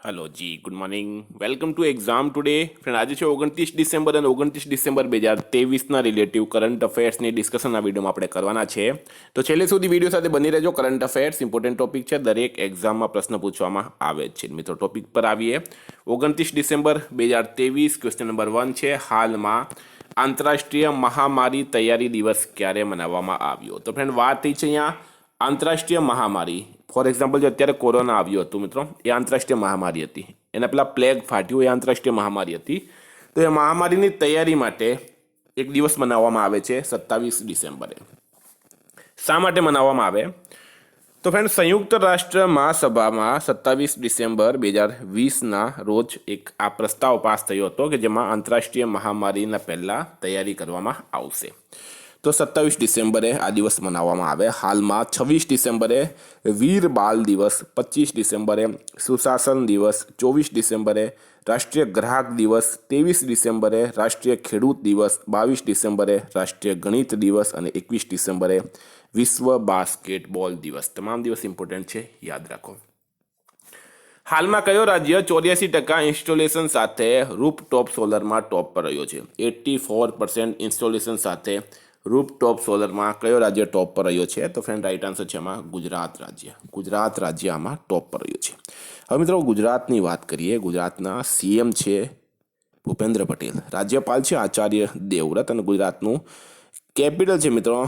Hello ji, good morning. Welcome to exam today. Friend, આજે છે 29 December અને 29 ડિસેમ્બર 2023ના રિલેટિવ કરંટ અફેર્સની ડિસ્કશન આ વિડીયોમાં આપણે કરવાના છે. તો છેલ્લે સુધી વિડીયો સાથે બની રહેજો. કરંટ અફેર્સ ઇમ્પોર્ટન્ટ ટોપિક છે, દરેક એક્ઝામમાં પ્રશ્ન પૂછવામાં આવે છે. મિત્રો, ટોપિક પર આવીએ. 29 ડિસેમ્બર 2023 ક્વેશ્ચન નંબર 1 છે. હાલમાં આંતરરાષ્ટ્રીય મહામારી તૈયારી દિવસ ક્યારે મનાવવામાં આવ્યો? તો ફ્રેન્ડ, વાત થઈ છે અહીંયા આંતરરાષ્ટ્રીય મહામારી. ફોર એક્ઝામ્પલ, જે અત્યારે કોરોના આવ્યું હતું મિત્રો, એ આંતરરાષ્ટ્રીય મહામારી હતી. એના પહેલાં પ્લેગ ફાટ્યું, એ આંતરરાષ્ટ્રીય મહામારી હતી. તો એ મહામારીની તૈયારી માટે એક દિવસ મનાવવામાં આવે છે 27 ડિસેમ્બરે. શા માટે મનાવવામાં આવે? તો ફ્રેન્ડ, સંયુક્ત રાષ્ટ્ર મહાસભામાં 27 ડિસેમ્બર 2020ના રોજ એક આ પ્રસ્તાવ પાસ થયો હતો કે જેમાં આંતરરાષ્ટ્રીય મહામારીના પહેલાં તૈયારી કરવામાં આવશે. તો 27 ડિસેમ્બરે આ દિવસ મનાવવામાં આવે. હાલમાં 26 ડિસેમ્બરે વીર બાલ દિવસ, 25 ડિસેમ્બરે સુશાસન દિવસ, 24 ડિસેમ્બરે રાષ્ટ્રીય ગ્રાહક દિવસ, 23 ડિસેમ્બરે રાષ્ટ્રીય ખેડૂત દિવસ, 22 ડિસેમ્બરે રાષ્ટ્રીય ગણિત દિવસ અને 21 ડિસેમ્બરે વિશ્વ બાસ્કેટબોલ દિવસ. તમામ દિવસ ઇમ્પોર્ટન્ટ છે, યાદ રાખો. હાલમાં કયો રાજ્ય 84% ઇન્સ્ટોલેશન સાથે રૂપટોપ સોલરમાં ટોપ પર રહ્યો છે? 84% ઇન્સ્ટોલેશન સાથે રૂપટોપ સોલરમાં કયો રાજ્ય ટોપ પર રહ્યો છે? તો ફ્રેન્ડ, રાઈટ આન્સર છે એમાં ગુજરાત રાજ્ય. ગુજરાત રાજ્ય આમાં ટોપ પર રહ્યું છે. હવે મિત્રો, ગુજરાતની વાત કરીએ. ગુજરાતના સીએમ છે ભૂપેન્દ્ર પટેલ, રાજ્યપાલ છે આચાર્ય દેવવ્રત અને ગુજરાતનું કેપિટલ છે મિત્રો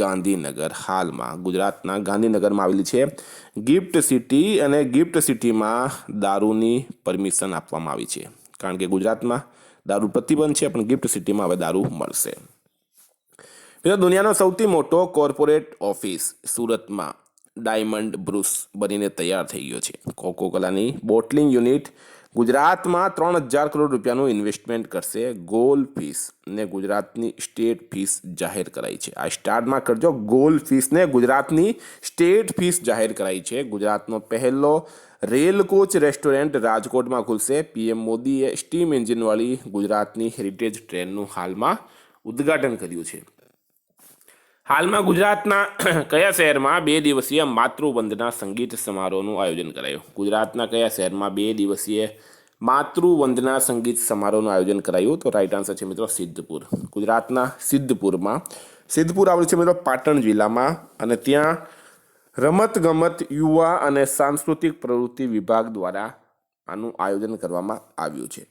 ગાંધીનગર. હાલમાં ગુજરાતના ગાંધીનગરમાં આવેલી છે ગિફ્ટ સિટી અને ગિફ્ટ સિટીમાં દારૂની પરમિશન આપવામાં આવી છે, કારણ કે ગુજરાતમાં દારૂ પ્રતિબંધ છે, પણ ગિફ્ટ સિટીમાં હવે દારૂ મળશે. મિત્રો, દુનિયાનો સૌથી મોટો કોર્પોરેટ ઓફિસ સુરતમાં ડાયમંડ બ્રુસ બનીને તૈયાર થઈ ગયો છે. કોકોકોલાની બોટલિંગ યુનિટ ગુજરાતમાં 3000 કરોડ રૂપિયાનું ઇન્વેસ્ટમેન્ટ કરશે. ગોલ્ડ ફિશ ને ગુજરાતની સ્ટેટ ફિશ જાહેર કરાઈ છે. આ સ્ટાર્ટમાં કરજો, ગોલ્ડ ફિશને ગુજરાતની સ્ટેટ ફિશ જાહેર કરાઈ છે. ગુજરાતનો પહેલો રેલ કોચ રેસ્ટોરન્ટ રાજકોટમાં ખુલશે. પીએમ મોદીએ સ્ટીમ એન્જિનવાળી ગુજરાતની હેરિટેજ ટ્રેનનું હાલમાં ઉદ્ઘાટન કર્યું છે. હાલમાં ગુજરાતના કયા શહેરમાં 2 દિવસીય માતૃવંદના સંગીત સમારોહનું આયોજન કરાયું? ગુજરાતના કયા શહેરમાં 2 દિવસીય માતૃવંદના સંગીત સમારોહનું આયોજન કરાયું? તો રાઈટ આન્સર છે મિત્રો સિદ્ધપુર. ગુજરાતના સિદ્ધપુરમાં. સિદ્ધપુર આવેલું છે મિત્રો પાટણ જિલ્લામાં, અને ત્યાં રમતગમત, યુવા અને સાંસ્કૃતિક પ્રવૃત્તિ વિભાગ દ્વારા આનું આયોજન કરવામાં આવ્યું છે.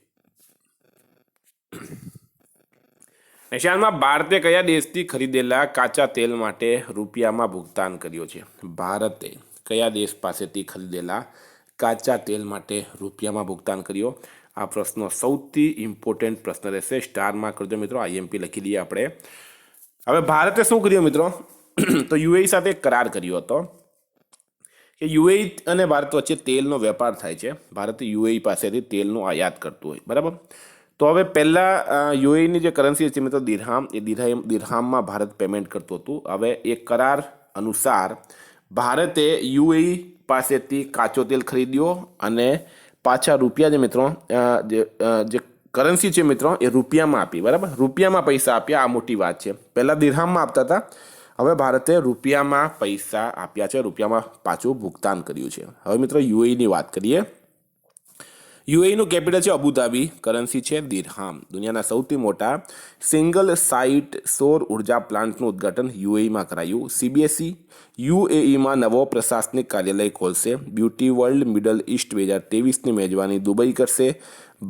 એશિયામાં ભારતે કયા દેશથી ખરીદેલા કાચા તેલ માટે રૂપિયામાં ભુગતાન કર્યો છે? ભારતે કયા દેશ પાસેથી ખરીદેલા કાચા તેલ માટે રૂપિયામાં ભુગતાન કર્યો? આ પ્રશ્નો સૌથી ઇમ્પોર્ટન્ટ પ્રશ્ન રહેશે. સ્ટારમાં કરજો મિત્રો, આઈએમપી લખી દઈએ આપણે. હવે ભારતે શું કર્યું મિત્રો? તો યુએઈ સાથે કરાર કર્યો હતો કે યુએઈ અને ભારત વચ્ચે તેલનો વેપાર થાય છે. ભારત યુએઈ પાસેથી તેલનું આયાત કરતું હોય, બરાબર. તો હવે પહેલાં યુએઈની જે કરન્સી છે મિત્રો દિરહામ, એ દિરહામમાં ભારત પેમેન્ટ કરતું હતું. હવે એ કરાર અનુસાર ભારતે યુએઈ પાસેથી કાચો તેલ ખરીદ્યો અને પાછા રૂપિયા જે મિત્રો જે કરન્સી છે મિત્રો એ રૂપિયામાં આપી, બરાબર. રૂપિયામાં પૈસા આપ્યા. આ મોટી વાત છે. પહેલાં દિરહામમાં આપતા હતા, હવે ભારતે રૂપિયામાં પૈસા આપ્યા છે, રૂપિયામાં પાછું ભુગતાન કર્યું છે. હવે મિત્રો યુએઈની વાત કરીએ. યુએઈનું કેપિટલ છે અબુધાબી, કરન્સી છે દિરહામ. દુનિયાના સૌથી મોટા સિંગલ સાઇટ સૌર ઉર્જા પ્લાન્ટનું ઉદ્ઘાટન યુએઈમાં કરાયું. સીબીએસઈ યુએઈમાં નવો પ્રશાસનિક કાર્યાલય ખોલશે. બ્યુટી વર્લ્ડ મિડલ ઇસ્ટ 2023ની મેજબાની દુબઈ કરશે.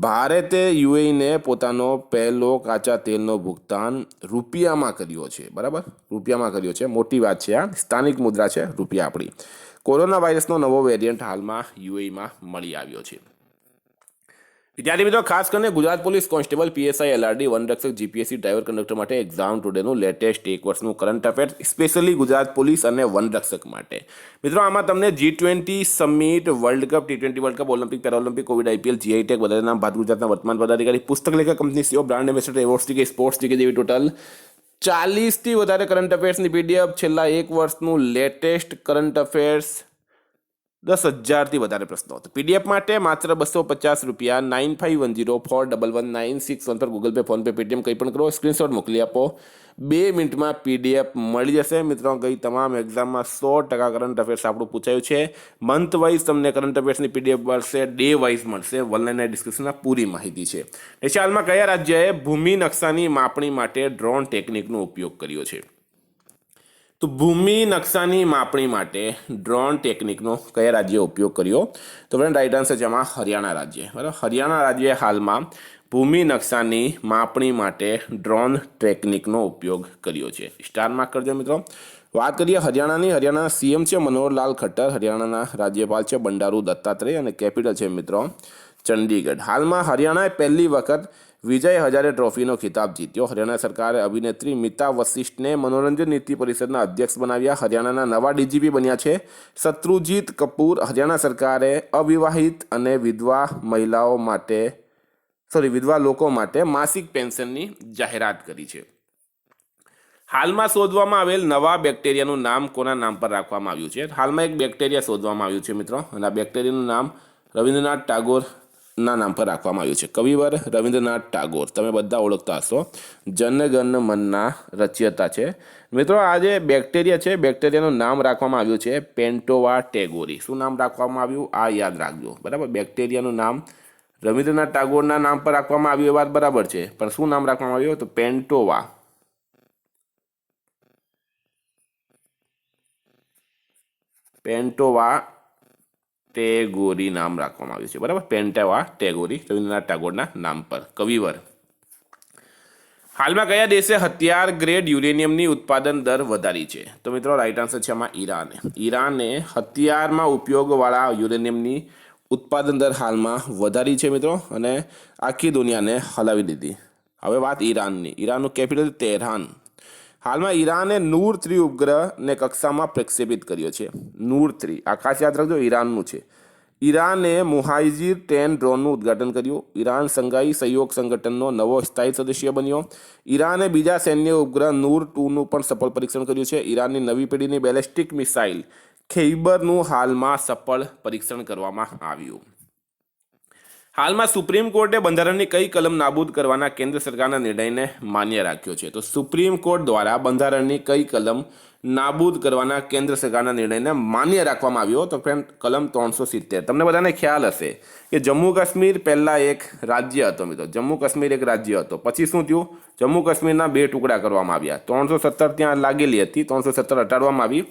ભારતે યુએઈને પોતાનો પહેલો કાચા તેલનો ભુગતાન રૂપિયામાં કર્યો છે, બરાબર. રૂપિયામાં કર્યો છે, મોટી વાત છે. આ સ્થાનિક મુદ્રા છે રૂપિયા આપણી. કોરોના વાયરસનો નવો વેરિયન્ટ હાલમાં યુએઈમાં મળી આવ્યો છે. વિદ્યાર્થી મિત્રો, ખાસ કરીને Gujarat police constable, PSI, LRD, વનરક્ષક, જીપીએસસી, ડ્રાઈવર, કંડક્ટર માટે એક્ઝામ ટુડેનું લેટેસ્ટ એક વર્ષનું current affairs specially Gujarat police અને વનરક્ષક માટે. મિત્રો, આમાં તમને G20 summit, world cup, T20 world cup, Olympic, Paralympic, Covid, IPL, GI tag, બધાના નામ, ભારત ગુજરાતના વર્તમાન પદાધિકારી, પુસ્તક લેખક, company CEO, brand ambassador, awards ટીકે, સ્પોર્ટ્સ ટીકે જેવી ટોટલ 40થી વધારે કરંટ અફેર્સની પીડીએફ, છેલ્લા એક વર્ષનું લેટેસ્ટ કરંટ અફેર્સ 10,000થી વધારે પ્રશ્નો. તો પીડીએફ માટે માત્ર 250 રૂપિયા 9510411961 પર ગૂગલ પે, ફોનપે, પેટીએમ કંઈ પણ કરો, સ્ક્રીનશોટ મોકલી આપો. 2 મિનિટમાં પીડીએફ મળી જશે. મિત્રો, ગઈ તમામ એક્ઝામમાં 100% કરંટ અફેર્સ આપણું પૂછાયું છે. મંથ વાઇઝ તમને કરંટ અફેર્સની પીડીએફ મળશે, ડે વાઇઝ મળશે. ઓનલાઈન ડિસ્ક્રિપ્શનમાં પૂરી માહિતી છે. હાલમાં કયા રાજ્યએ ભૂમિ નકશાની માપણી માટે ડ્રોન ટેકનિકનો ઉપયોગ કર્યો છે? તો ભૂમિ નકશાની માપણી માટે ડ્રોન ટેકનિકનો કયા રાજ્યે ઉપયોગ કર્યો? તો ફ્રેન્ડ, રાઈટ આન્સર છે આમાં હરિયાણા રાજ્ય. બરાબર, હરિયાણા રાજ્યએ હાલમાં ભૂમિ નકશાની માપણી માટે ડ્રોન ટેકનિકનો ઉપયોગ કર્યો છે. સ્ટાર માર્ક કરજો મિત્રો. વાત કરીએ હરિયાણાની. હરિયાણાના સીએમ છે મનોહરલાલ ખટ્ટર, હરિયાણાના રાજ્યપાલ છે બંડારુ દત્તાત્રેય અને કેપિટલ છે મિત્રો ચંડીગઢ. હાલમાં હરિયાણાએ પહેલી વખત વિજય હજારે ટ્રોફીનો ખિતાબ જીત્યો. હરિયાણા સરકારે અભિનેત્રી મિતા વશિષ્ઠને મનોરંજન નીતિ પરિષદના અધ્યક્ષ બનાવ્યા. હરિયાણાના નવા ડીજીપી બન્યા છે શત્રુજીત કપૂર. હરિયાણા સરકારે અવિવાહિત અને વિધવા લોકો માટે માસિક પેન્શનની જાહેરાત કરી છે. હાલમાં શોધવામાં આવેલ નવા બેક્ટેરિયાનું નામ કોના નામ પર રાખવામાં આવ્યું છે? હાલમાં એક બેક્ટેરિયા શોધવામાં આવ્યું છે મિત્રો, અને આ બેક્ટેરિયાનું નામ રવિન્દ્રનાથ ટાગોરના નામ પર રાખવામાં આવ્યું છે. કવિવર રવિન્દ્રનાથ ટાગોર તમે બધા ઓળખતા હશો, જનગણ મનના રચયિતા છે. મિત્રો, આ જે બેક્ટેરિયા છે, બેક્ટેરિયાનું નામ રાખવામાં આવ્યું છે પેન્ટોવા ટેગોરી. શું નામ રાખવામાં આવ્યું? આ યાદ રાખજો. બરાબર, બેક્ટેરિયાનું નામ રવિન્દ્રનાથ ટાગોરના નામ પર રાખવામાં આવ્યું એ વાત બરાબર છે, પણ શું નામ રાખવામાં આવ્યું? તો પેન્ટોવા ટેગોરી નામ રાખવામાં આવ્યું છે. બરાબર, પેન્ટોવા ટેગોરી રવિન્દ્રનાથ ટાગોરના નામ પર. કવિવર. હાલમાં કયા દેશે હથિયાર ગ્રેડ યુરેનિયમની ઉત્પાદન દર વધારી છે? તો મિત્રો, રાઈટ આન્સર છે આમાં ઈરાને. ઈરાને હથિયારમાં ઉપયોગવાળા યુરેનિયમની ઉત્પાદન દર હાલમાં વધારી છે મિત્રો, અને આખી દુનિયાને હલાવી દીધી. હવે વાત ઈરાનની. ઈરાનનું કેપિટલ તેહરાન. હાલમાં ઈરાને નૂર 3 ઉપગ્રહને કક્ષામાં પ્રક્ષેપિત કર્યો છે. નૂર 3 આ ખાસ યાદ રાખજો, ઈરાનનું છે. ઈરાને મુહાઇજીર 10 ડ્રોનનું ઉદ્ઘાટન કર્યું. ઈરાન સંઘાઈ સહયોગ સંગઠનનો નવો સ્થાયી સદસ્ય બન્યો. ઈરાને બીજા સૈન્ય ઉપગ્રહ નૂર 2નું પણ સફળ પરીક્ષણ કર્યું છે. ઈરાનની નવી પેઢીની બેલેસ્ટિક મિસાઇલ ખૈબરનું હાલમાં સફળ પરીક્ષણ કરવામાં આવ્યું. હાલમાં સુપ્રીમ કોર્ટે બંધારણની કઈ કલમ નાબૂદ કરવાના કેન્દ્ર સરકારના નિર્ણયને માન્ય રાખ્યો છે? તો સુપ્રીમ કોર્ટ દ્વારા બંધારણની કઈ કલમ નાબૂદ કરવાના કેન્દ્ર સરકારના નિર્ણયને માન્ય રાખવામાં આવ્યો? તો ફ્રેન્ડ, કલમ 370. તમને બધાને ખ્યાલ હશે કે જમ્મુ કાશ્મીર પહેલાં એક રાજ્ય હતો મિત્રો. જમ્મુ કાશ્મીર એક રાજ્ય હતો, પછી શું થયું? જમ્મુ કાશ્મીરના 2 ટુકડા કરવામાં આવ્યા. 370 ત્યાં લાગેલી હતી, 370 હટાડવામાં આવી.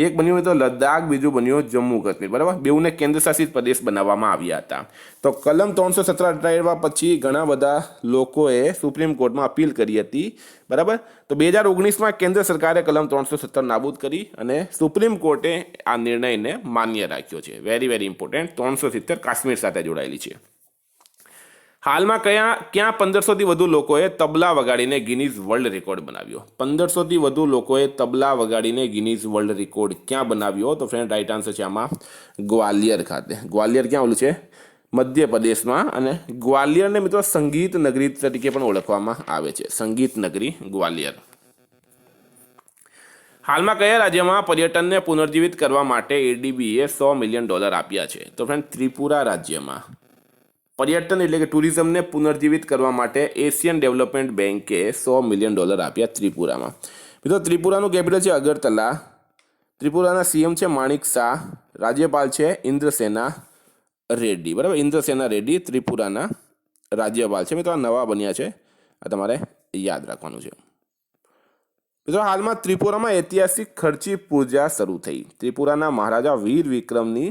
એક બન્યું તો લદ્દાખ, બીજું બન્યું જમ્મુ કાશ્મીર. બરાબર, બેઉને કેન્દ્ર શાસિત પ્રદેશ બનાવવામાં આવ્યા હતા. તો કલમ 317 હટાડવા પછી ઘણા બધા લોકોએ સુપ્રીમ કોર્ટમાં અપીલ કરી હતી. બરાબર, તો 2019માં કેન્દ્ર સરકારે કલમ 317 નાબૂદ કરી અને સુપ્રીમ કોર્ટે આ નિર્ણયને માન્ય રાખ્યો છે. Very very important. 370 કાશ્મીર સાથે જોડાયેલી છે. હાલમાં ક્યાં 1500થી વધુ લોકોએ તબલા વગાડીને ગિનીઝ વર્લ્ડ રેકોર્ડ બનાવ્યો? 1500થી વધુ લોકોએ તબલા વગાડીને ગિનીઝ વર્લ્ડ રેકોર્ડ ક્યાં બનાવ્યો? તો ફ્રેન્ડ, રાઈટ આન્સર છે આમાં ગ્વાલિયર ખાતે. ગ્વાલિયર ક્યાં ઓલું છે? મધ્યપ્રદેશમાં. અને ગ્વાલિયરને મિત્રો સંગીત નગરી તરીકે પણ ઓળખવામાં આવે છે. સંગીત નગરી ગ્વાલિયર. હાલમાં કયા રાજ્યમાં પર્યટનને પુનર્જીવિત કરવા માટે એડીબીએ $100 મિલિયન આપ્યા છે? તો ફ્રેન્ડ, ત્રિપુરા રાજ્યમાં પર્યટન એટલે કે ટુરિઝમને પુનર્જીવિત કરવા માટે એશિયન ડેવલપમેન્ટ બેન્કે $100 મિલિયન આપ્યા ત્રિપુરામાં. મિત્રો, ત્રિપુરાનું કેપિટલ છે અગરતલા. ત્રિપુરાના સીએમ છે માણિક શાહ. રાજ્યપાલ છે ઇન્દ્રસેના રેડ્ડી. બરાબર, ઇન્દ્રસેના રેડ્ડી ત્રિપુરાના રાજ્યપાલ છે. મિત્રો, આ નવા બન્યા છે, આ તમારે યાદ રાખવાનું છે. મિત્રો, હાલમાં ત્રિપુરામાં ઐતિહાસિક ખર્ચી પૂજા શરૂ થઈ. ત્રિપુરાના મહારાજા વીર વિક્રમની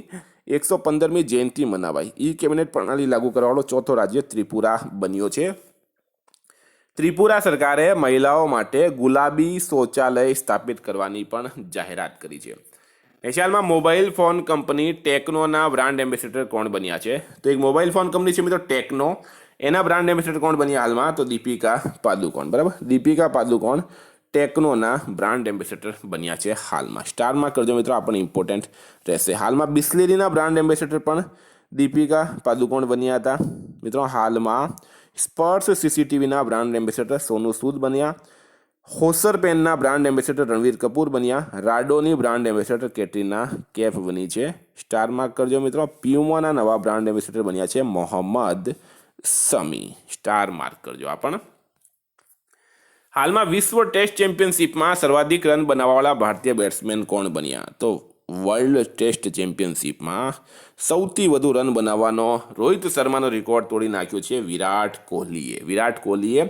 115મી જયંતિ મનાવાઈ. ઈ કેબિનેટ પ્રણાલી લાગુ કરવાવાળો ચોથો રાજ્ય ત્રિપુરા બન્યો છે. ત્રિપુરા સરકારે મહિલાઓ માટે ગુલાબી શૌચાલય સ્થાપિત કરવાની પણ જાહેરાત કરી છે. હાલમાં મોબાઈલ ફોન કંપની ટેકનોના બ્રાન્ડ એમ્બેસેડર કોણ બન્યા છે? તો એક મોબાઈલ ફોન કંપની છે મિત્રો ટેકનો, એના બ્રાન્ડ એમ્બેસેડર કોણ બન્યા હાલમાં? તો દીપિકા પાદુકોણ. બરાબર, દીપિકા પાદુકોણ ટેકનોના બ્રાન્ડ એમ્બેસેડર બન્યા છે હાલમાં. સ્ટારમાં કરજો મિત્રો, આ પણ ઇમ્પોર્ટન્ટ રહેશે. હાલમાં બિસ્લેરીના બ્રાન્ડ એમ્બેસેડર પણ દીપિકા પાદુકોણ બન્યા હતા. મિત્રો, હાલમાં સ્પર્શ સીસીટીવીના બ્રાન્ડ એમ્બેસેડર સોનુ સૂદ બન્યા. હોસર પેનના બ્રાન્ડ એમ્બેસેડર રણવીર કપૂર બન્યા. રાડોની બ્રાન્ડ એમ્બેસેડર કેટરીના કૈફ બની છે. સ્ટાર માર્ક કરજો મિત્રો. પ્યુમાના નવા બ્રાન્ડ એમ્બેસેડર બન્યા છે મોહમ્મદ સમી. સ્ટાર માર્ક કરજો આ પણ. હાલમાં વિશ્વ ટેસ્ટ ચેમ્પિયનશિપમાં સર્વાધિક રન બનાવવાવાળા ભારતીય બેટ્સમેન કોણ બન્યા? તો વર્લ્ડ ટેસ્ટ ચેમ્પિયનશિપમાં સૌથી વધુ રન બનાવવાનો રોહિત શર્માનો રેકોર્ડ તોડી નાખ્યો છે વિરાટ કોહલીએ. વિરાટ કોહલીએ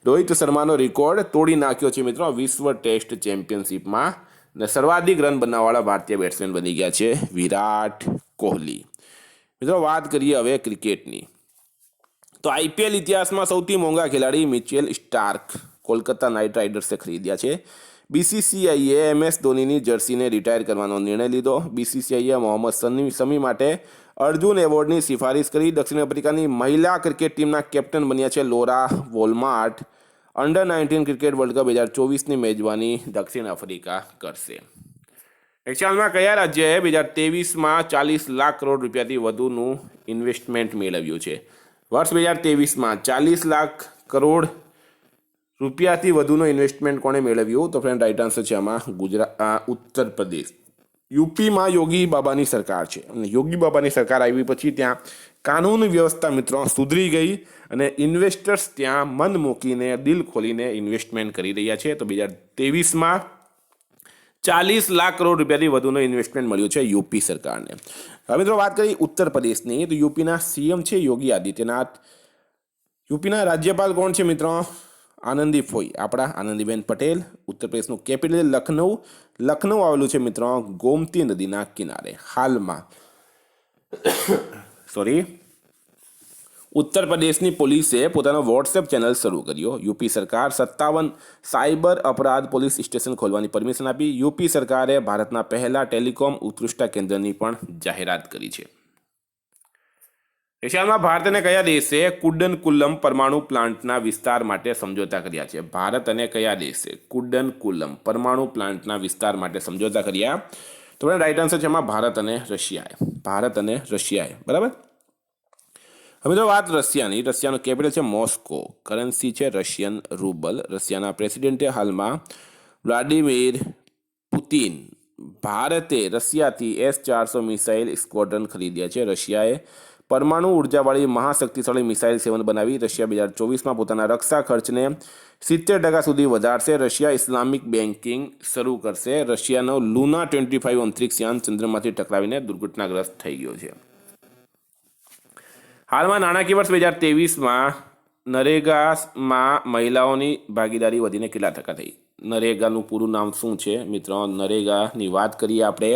રોહિત શર્માનો રેકોર્ડ તોડી નાખ્યો છે મિત્રો વિશ્વ ટેસ્ટ ચેમ્પિયનશિપમાં. અને સર્વાધિક રન બનાવવાવાળા ભારતીય બેટ્સમેન બની ગયા છે વિરાટ કોહલી. મિત્રો વાત કરીએ હવે ક્રિકેટની. તો આઈપીએલ ઇતિહાસમાં સૌથી મોંઘા ખેલાડી મિચેલ સ્ટાર્ક કોલકાતા નાઇટ રાઇડર્સે ખરીદ્યા છે. બીસીસીઆઈએ MS ધોનીની જર્સીને રિટાયર કરવાનો નિર્ણય લીધો. બીસીસીઆઈએ મોહમ્મદ શમી માટે અર્જુન એવોર્ડની સિફારિશ કરી. દક્ષિણ આફ્રિકાની મહિલા ક્રિકેટ ટીમના કેપ્ટન બન્યા છે Laura Wolvaardt. Under nineteen cricket world cup 2024ની મેજબાની દક્ષિણ આફ્રિકા કરશે. એક્ઝામ્પલમાં કયા રાજ્યએ 2023માં 40 લાખ કરોડ રૂપિયાથી વધુનું ઇન્વેસ્ટમેન્ટ મેળવ્યું છે? વર્ષ 2023માં 40 લાખ કરોડ રૂપિયાથી વધુનો ઇન્વેસ્ટમેન્ટ કોણે મેળવ્યું? તો ફ્રેન્ડ રાઇટ આન્સર છે આમાં ઉત્તર પ્રદેશ. યુપીમાં યોગી બાબાની સરકાર છે અને યોગી બાબાની સરકાર આવી પછી ત્યાં કાનૂન વ્યવસ્થા મિત્રો સુધરી ગઈ અને ઇન્વેસ્ટર્સ ત્યાં મન મૂકીને દિલ ખોલીને ઇન્વેસ્ટમેન્ટ કરી રહ્યા છે. તો 2023માં 40 લાખ કરોડ રૂપિયાથી વધુનો ઇન્વેસ્ટમેન્ટ મળ્યું છે યુપી સરકારને. હવે મિત્રો વાત કરી ઉત્તર પ્રદેશની. તો યુપીના સીએમ છે યોગી આદિત્યનાથ. યુપીના રાજ્યપાલ કોણ છે મિત્રો? આનંદી ફોઈ, આપણા આનંદીબેન પટેલ. ઉત્તર પ્રદેશનું કેપિટલ લખનઉ. લખનઉ આવેલું છે મિત્રો ગોમતી નદીના કિનારે. હાલમાં ઉત્તર પ્રદેશની પોલીસે પોતાનો વોટ્સએપ ચેનલ શરૂ કર્યો. યુપી સરકાર 57 સાયબર અપરાધ પોલીસ સ્ટેશન ખોલવાની પરમિશન આપી. યુપી સરકારે ભારતના પહેલા ટેલિકોમ ઉત્કૃષ્ટતા કેન્દ્રની પણ જાહેરાત કરી છે. એશિયામાં ભારત અને કયા દેશે કુડનકુલમ પરમાણુ પ્લાન્ટના વિસ્તાર માટે સમજોતા કર્યા છે? ભારત અને કયા દેશે કુડનકુલમ પરમાણુ પ્લાન્ટના વિસ્તાર માટે સમજોતા કર્યા? તો રાઈટ આન્સર છે એમાં ભારત અને રશિયાએ. ભારત અને રશિયાએ, બરાબર. હવે તો વાત રશિયાની. રશિયાનું કેપિટલ છે મોસ્કો. કરન્સી છે રશિયન રૂબલ. રશિયાના પ્રેસિડેન્ટે હાલમાં વ્લાડિમીર પુતિન. ભારતે રશિયાથી S-400 મિસાઇલ સ્ક્વોડ્રન ખરીદ્યા છે. રશિયાએ પરમાણુ ઉર્જાવાળી મહાશક્તિશાળી મિસાઇલ 7 બનાવી. રશિયા 2024માં પોતાના રક્ષા ખર્ચને 70% સુધી વધારશે. રશિયા ઇસ્લામિક બેન્કિંગ શરૂ કરશે. રશિયાનો લુના 25 અંતરિક્ષ યાન ચંદ્રમાંથી ટકરાવીને દુર્ઘટનાગ્રસ્ત થઈ ગયો છે. હાલમાં નાણાકીય વર્ષ 2023માં નરેગામાં મહિલાઓની ભાગીદારી વધીને કેટલા ટકા થઈ? નરેગાનું પૂરું નામ શું છે મિત્રો? નરેગાની વાત કરીએ આપણે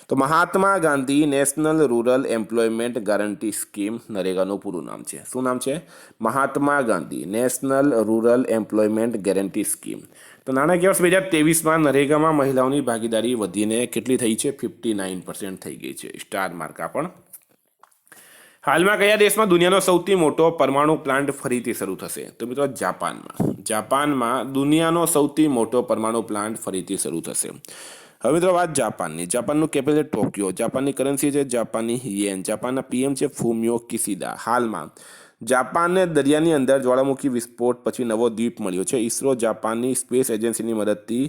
તો Mahatma Gandhi national rural employment guarantee scheme નરેગાનું પૂરું નામ છે. શું નામ છે? Mahatma Gandhi national rural employment guarantee scheme. તો નાણાકીય વર્ષ 2023માં નરેગામાં મહિલાઓની ભાગીદારી વધીને કેટલી થઈ છે? 59% થઈ ગઈ છે. સ્ટાર માર્કા પણ. હાલમાં કયા દેશમાં દુનિયાનો સૌથી મોટો પરમાણુ પ્લાન્ટ ફરીથી શરૂ થશે? તો મિત્રો જાપાનમાં. જાપાનમાં દુનિયાનો સૌથી મોટો પરમાણુ પ્લાન્ટ ફરીથી શરૂ થશે. હવે મિત્રો વાત જાપાનની. જાપાનનું કેપિટલ ટોક્યો. જાપાનની કરન્સી છે જાપાની યેન. જાપાનના PM છે ફુમિયો કિશિદા. હાલમાં જાપાનને દરિયાની અંદર જ્વાળામુખી વિસ્ફોટ પછી નવો દ્વીપ મળ્યો છે. ઇસરો જાપાનની સ્પેસ એજન્સીની મદદથી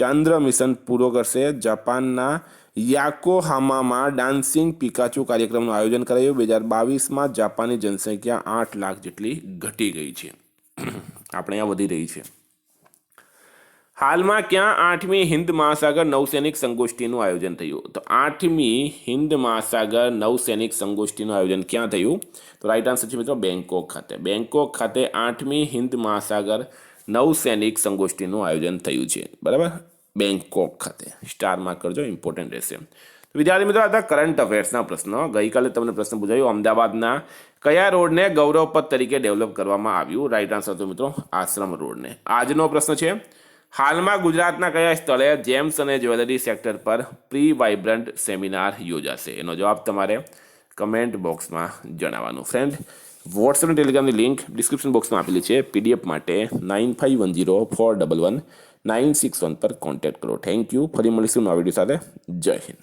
ચાંદ્ર મિશન પૂરો કરશે. જાપાનના યાકોહામામાં ડાન્સિંગ પિકાચુ કાર્યક્રમનું આયોજન કરાયું. 2022માં જાપાનની જનસંખ્યા 8 લાખ જેટલી ઘટી ગઈ છે. આપણે અહીંયા વધી રહી છે. હાલમાં ક્યાં 8મી હિન્દ મહાસાગર નૌસૈનિક સંગોષ્ઠીનું આયોજન થયું? તો 8મી હિન્દ મહાસાગર નૌસૈનિક સંગોષ્ઠીનું આયોજન ક્યાં થયું? તો રાઈટ આન્સર છે મિત્રો બેંકોક ખાતે. બેંકોક ખાતે 8મી હિન્દ મહાસાગર નૌસૈનિક સંગોષ્ઠીનું આયોજન થયું છે, બરાબર. બેંકોક ખાતે. સ્ટાર માર્ક કરજો, ઇમ્પોર્ટન્ટ રહેશે. તો વિદ્યાર્થી મિત્રો હતા કરંટ અફેર્સના પ્રશ્નો. ગઈકાલે તમને પ્રશ્ન પૂછાયો અમદાવાદના કયા રોડને ગૌરવપથ તરીકે ડેવલપ કરવામાં આવ્યું? રાઈટ આન્સર તો મિત્રો આશ્રમ રોડને. આજનો પ્રશ્ન છે હાલમાં ગુજરાતના કયા સ્થળે જેમ્સ અને જ્વેલરી સેક્ટર પર પ્રી વાઇબ્રન્ટ સેમિનાર યોજાશે? એનો જવાબ તમારે કમેન્ટ બોક્સમાં જણાવવાનું. ફ્રેન્ડ વોટ્સએપ અને ટેલિગ્રામની લિંક ડિસ્ક્રિપ્શન બોક્સમાં આપેલી છે. PDF માટે 9510411961 પર કોન્ટેક્ટ કરો. Thank you. ફરી મળીશું નવા વિડીયો સાથે. જય હિન્દ.